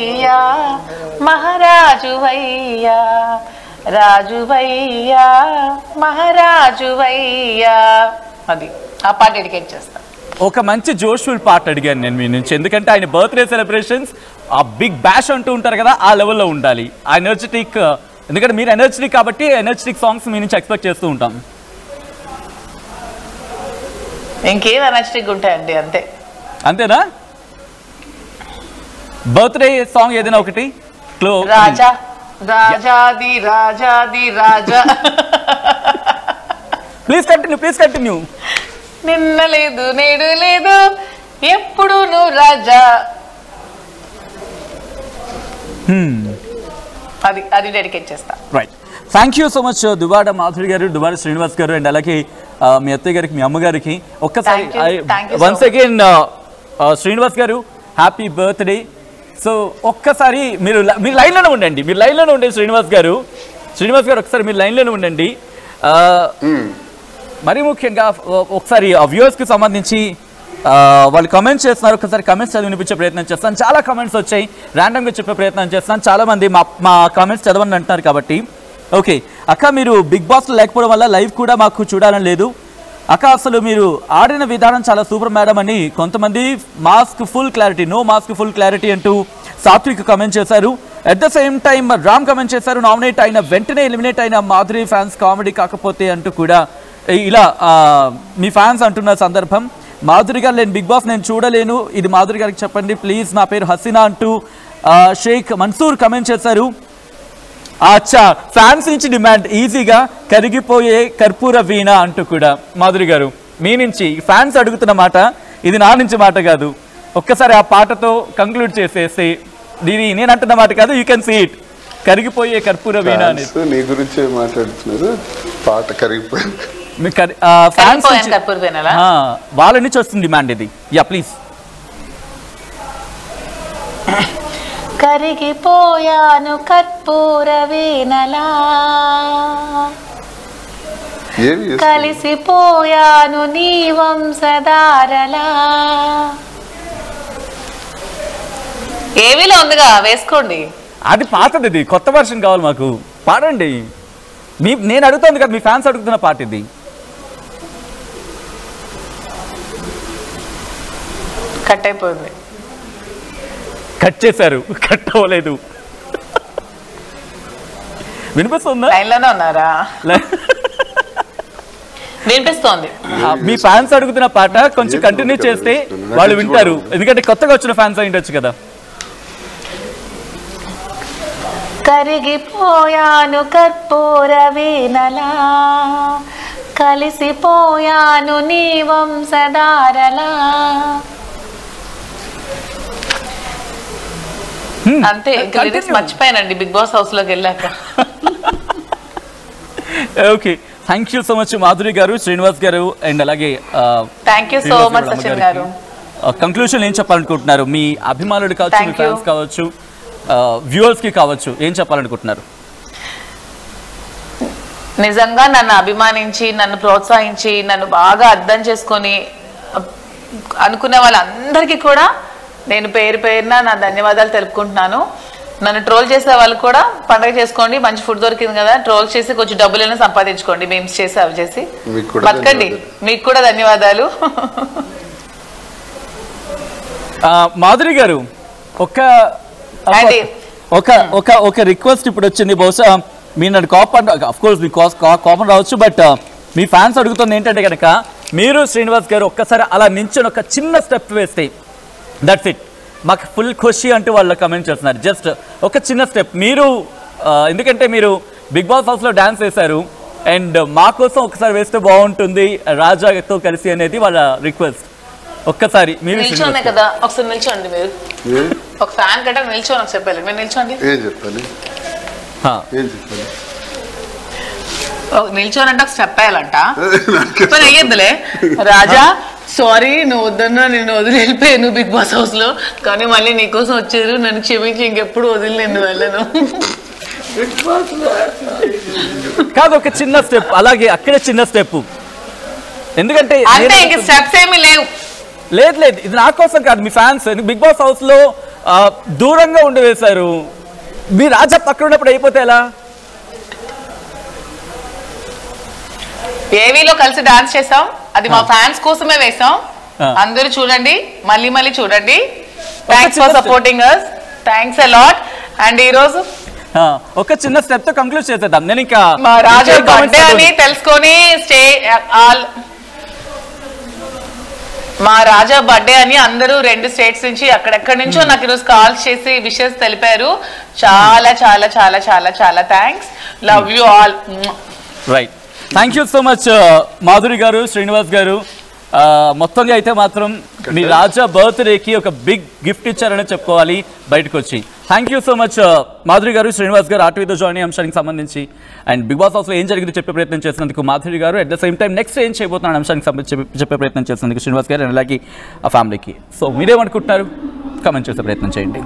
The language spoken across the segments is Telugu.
రాజువయ్యా మహారాజువయ్యా రాజువయ్యా మహారాజువయ్యా. అది ఆ పాట డెడికేట్ చేస్తా. ఒక మంచి జోష్ఫుల్ పాట అడిగాను నేను మీ నుంచి, ఎందుకంటే ఆయన బర్త్డే సెలబ్రేషన్స్ ఆ బిగ్ బ్యాష్ అంటూ ఉంటారు కదా, ఆ లెవెల్లో ఉండాలి. ఆ ఎనర్జెటిక్, ఎందుకంటే మీరు ఎనర్జెటిక్ కాబట్టి ఎనర్జెటిక్ సాంగ్స్ మీ నుంచి ఎక్స్పెక్ట్ చేస్తూ ఉంటాం. ఇంకేం ఎనర్జెటిక్ ఉంటాయండి, అంతే. అంతేనా? బర్త్డే సాంగ్ ఏదైనా ఒకటి. రాజా రాజాది రాజాది రాజా. Please continue. నిన్న లేదు నేడు లేదు ఎప్పుడు నువ్వు రాజా. అది డెడికేట్ చేస్తా. Right, thank you so much Duvvada Madhuri గారు, దువ్వాడ శ్రీనివాస్ గారు, అండ్ అలాగే మీ అత్తయ్య గారికి, మీ అమ్మగారికి ఒక్కసారి వన్స్ అగైన్ శ్రీనివాస్ గారు హ్యాపీ బర్త్డే. సో ఒక్కసారి మీరు లైన్లోనే ఉండండి, శ్రీనివాస్ గారు ఒకసారి మీరు లైన్లోనే ఉండండి. మరీ ముఖ్యంగా ఒకసారి వ్యూవర్స్కి సంబంధించి వాళ్ళు కమెంట్స్ చేస్తున్నారు, ఒకసారి కమెంట్స్ చదివి వినిపించే ప్రయత్నం చేస్తాను. చాలా కమెంట్స్ వచ్చాయి, ర్యాండమ్గా చెప్పే ప్రయత్నం చేస్తాను. చాలామంది మా కమెంట్స్ చదవని అంటున్నారు కాబట్టి. ఓకే అక్క, మీరు బిగ్ బాస్లో లేకపోవడం వల్ల లైవ్ కూడా మాకు చూడాలని లేదు అక్క. అసలు మీరు ఆడిన విధానం చాలా సూపర్ మేడం అని కొంతమంది mask full clarity, no mask full clarity అంటూ సాత్విక్ కమెంట్ చేశారు. At the same time Ram comment చేశారు, నామినేట్ అయిన వెంటనే ఎలిమినేట్ అయిన మాధురి ఫ్యాన్స్ కామెడీ కాకపోతే అంటూ కూడా ఇలా మీ ఫ్యాన్స్ అంటున్న సందర్భం. మాధురి గారు నేను బిగ్ బాస్ నేను చూడలేను, ఇది మాధురి గారికి చెప్పండి ప్లీజ్, నా పేరు హసీనా అంటూ షేక్ మన్సూర్ కమెంట్ చేశారు. అచ్చా, ఫ్యాన్స్ నుంచి డిమాండ్ ఈజీగా కరిగిపోయే కర్పూర వీణ అంటూ కూడా మాధురి గారు మీ నుంచి ఫ్యాన్స్ అడుగుతున్న మాట, ఇది నా నుంచి మాట కాదు. ఒక్కసారి ఆ పాటతో కంక్లూడ్ చేసేసి, దీని నేను అంటున్న మాట కాదు, యూ కెన్ సీ ఇట్, కరిగిపోయే కర్పూర వీణ అనేది నీ గురించే మాట్లాడుతున్నారు. పాట కరిగిపోయే వాళ్ళ నుంచి వస్తుంది డిమాండ్ ఇది. Yeah please. కరిగిపోయాను కర్పూర వీణలా, కలిసిపోయాను నీ వంశధారలా. ఏవిలో ఉందిగా, వేసుకోండి. అది పాతది, ఇది కొత్త వర్షన్ కావాలి మాకు, పాడండి. నేను అడుగుతుంది కదా, మీ ఫ్యాన్స్ అడుగుతున్న పాట ఇది. కట్ అయిపోయింది. కట్ చేశారు, కట్ అవ్వలేదు. వినిపిస్తుందా? లైన్లోనే ఉన్నారా? వినిపిస్తోంది. మీ ఫ్యాన్స్ అడుగుతున్న పాట కొంచెం కంటిన్యూ చేస్తే వాళ్ళు వింటారు, ఎందుకంటే కొత్తగా వచ్చిన ఫ్యాన్స్ అయ్యిండొచ్చు కదా. కరిగిపోయాను కర్పూర వీణలా, కలిసిపోయాను నీ వంశధారలా. అంతే, మర్చిపోయానండి బిగ్ బాస్ హౌస్ లోకి వెళ్ళాక. Okay, thank you so much Madhuri గారు, శ్రీనివాస్ గారు, అండ్ అలాగే thank you so much Sachin గారు. కంక్లూషన్ ఏం చెప్పాలనుకుంటున్నారు? మీ అభిమానులు కావచ్చు, మీ ఫ్యాన్స్ కావచ్చు, వ్యూవర్స్ కి కావచ్చు, ఏం చెప్పాలనుకుంటున్నారు? నిజంగా నన్ను అభిమానించి, నన్ను ప్రోత్సహించి, నన్ను బాగా అర్థం చేసుకొని అనుకునే వాళ్ళందరికీ కూడా నేను పేరు పేరున నా ధన్యవాదాలు తెలుపుకుంటున్నాను. నన్ను ట్రోల్ చేసే వాళ్ళు కూడా పండుగ చేసుకోండి, మంచి ఫుడ్ దొరికింది కదా, ట్రోల్ చేసి కొంచెం డబ్బులైనా సంపాదించుకోండి, మేమ్స్ చేసి అవి చేసి బతకండి. మీకు కూడా ధన్యవాదాలు. మాధురి గారు, ఒక రిక్వెస్ట్ ఇప్పుడు వచ్చింది. బహుశా మీరు నన్ను కాపన్, అఫ్ కోర్స్ మీ కాపన్ రావచ్చు, బట్ మీ ఫ్యాన్స్ అడుగుతుంది ఏంటంటే కనుక మీరు శ్రీనివాస్ గారు ఒక్కసారి అలా నించొని ఒక చిన్న స్టెప్ వేస్తే దట్స్ ఇట్, మాకు ఫుల్ ఖుషి అంటూ వాళ్ళు కమెంట్ చేస్తున్నారు. జస్ట్ ఒక చిన్న స్టెప్ మీరు, ఎందుకంటే మీరు బిగ్ బాస్ హౌస్లో డ్యాన్స్ వేశారు అండ్ మా కోసం ఒకసారి వేస్తే బాగుంటుంది రాజాతో కలిసి అనేది వాళ్ళ రిక్వెస్ట్. ఒక్కసారి మీరు నిల్చోనే కదా, ఒకసారి నిల్చోండి. మీరు ఒక ఫ్యాన్ కట్ట నిల్చోని ఒక చెప్పాలి, మీరు నిల్చోండి. నిల్చోనంటే ఒక స్టెప్ వేయాలంట, అయ్యద్దులే. రాజా సారీ, నువ్వు వద్దన్నా, నేను వదిలి వెళ్ళిపోయాను బిగ్ బాస్ హౌస్ లో, కానీ మళ్ళీ నీకోసం వచ్చారు, నన్ను క్షమించి ఇంకెప్పుడు వదిలి నేను వెళ్ళను. కాదు, ఒక చిన్న స్టెప్, అలాగే అక్కడే చిన్న స్టెప్, ఎందుకంటే స్టెప్స్ ఏమీ లేవు. లేదు, ఇది నా కోసం కాదు, మీ ఫ్యాన్స్. బిగ్ బాస్ హౌస్ లో దూరంగా ఉండి వేశారు. మీ రాజా పక్కన ఉన్నప్పుడు అయిపోతే ఎలా? ఏవీలో కలిసి డాన్స్ చేసాం, అది మా ఫ్యాన్స్ కోసమే వేసాం. అందరూ చూడండి, మళ్ళీ మళ్ళీ చూడండి. Thanks for supporting us, thanks a lot. And ఈ రోజు ఒక చిన్న స్టెప్ తో కంక్లూడ్ చేసేద్దాం. నేను ఇంకా మా రాజా బర్త్డే అని తెలుసుకొని మా రాజా బర్త్డే అని అందరూ 2 స్టేట్స్ నుంచి అక్కడెక్కడి నుంచో నాకు ఈరోజు కాల్ చేసి విషెస్ తెలిపారు. చాలా చాలా చాలా చాలా చాలా thanks. Love you all. Right, thank you so much Madhuri గారు, శ్రీనివాస్ గారు. మొత్తంగా అయితే మాత్రం మీ రాజా బర్త్డేకి ఒక బిగ్ గిఫ్ట్ ఇచ్చారని చెప్పుకోవాలి బయటకు వచ్చి. Thank you so much Madhuri గారు, శ్రీనివాస్ గారు ఆర్టీవీతో జాయిన్ అయ్యే అంశానికి సంబంధించి అండ్ బిగ్ బాస్ హౌస్లో ఏం జరిగిందో చెప్పే ప్రయత్నం చేసినందుకు మాధురి గారు, at the same time next ఏం చేయబోతున్న అంశానికి సంబంధించి చెప్పే ప్రయత్నం చేసినందుకు శ్రీనివాస్ గారు, అండ్ అలాగే ఆ ఫ్యామిలీకి. సో మీరేమనుకుంటున్నారు కామెంట్ చేసే ప్రయత్నం చేయండి.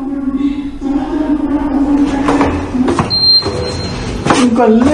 కళ్ళు